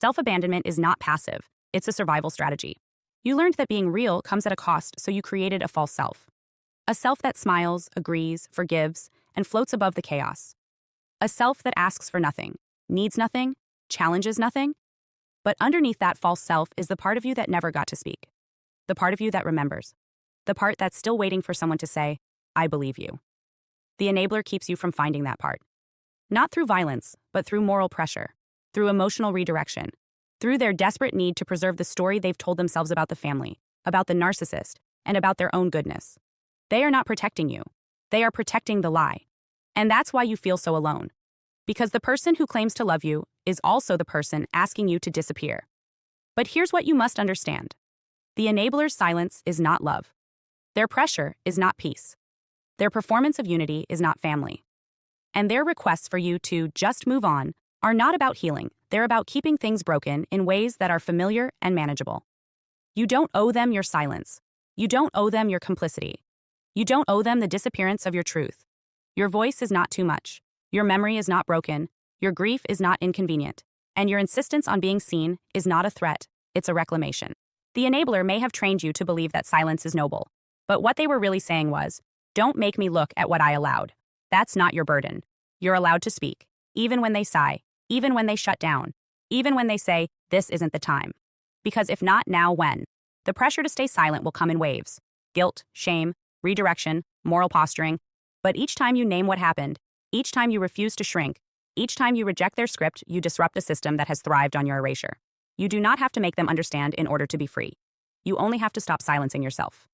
Self-abandonment is not passive, it's a survival strategy. You learned that being real comes at a cost, so you created a false self. A self that smiles, agrees, forgives, and floats above the chaos. A self that asks for nothing, needs nothing, challenges nothing. But underneath that false self is the part of you that never got to speak. The part of you that remembers. The part that's still waiting for someone to say, I believe you. The enabler keeps you from finding that part. Not through violence, but through moral pressure, through emotional redirection, through their desperate need to preserve the story they've told themselves about the family, about the narcissist, and about their own goodness. They are not protecting you. They are protecting the lie. And that's why you feel so alone. Because the person who claims to love you is also the person asking you to disappear. But here's what you must understand. The enabler's silence is not love. Their pressure is not peace. Their performance of unity is not family. And their requests for you to just move on are not about healing. They're about keeping things broken in ways that are familiar and manageable. You don't owe them your silence. You don't owe them your complicity. You don't owe them the disappearance of your truth. Your voice is not too much. Your memory is not broken. Your grief is not inconvenient. And your insistence on being seen is not a threat. It's a reclamation. The enabler may have trained you to believe that silence is noble. But what they were really saying was, don't make me look at what I allowed. That's not your burden. You're allowed to speak, even when they sigh, even when they shut down, even when they say, this isn't the time. Because if not now, when? The pressure to stay silent will come in waves. Guilt, shame, redirection, moral posturing. But each time you name what happened, each time you refuse to shrink, each time you reject their script, you disrupt a system that has thrived on your erasure. You do not have to make them understand in order to be free. You only have to stop silencing yourself.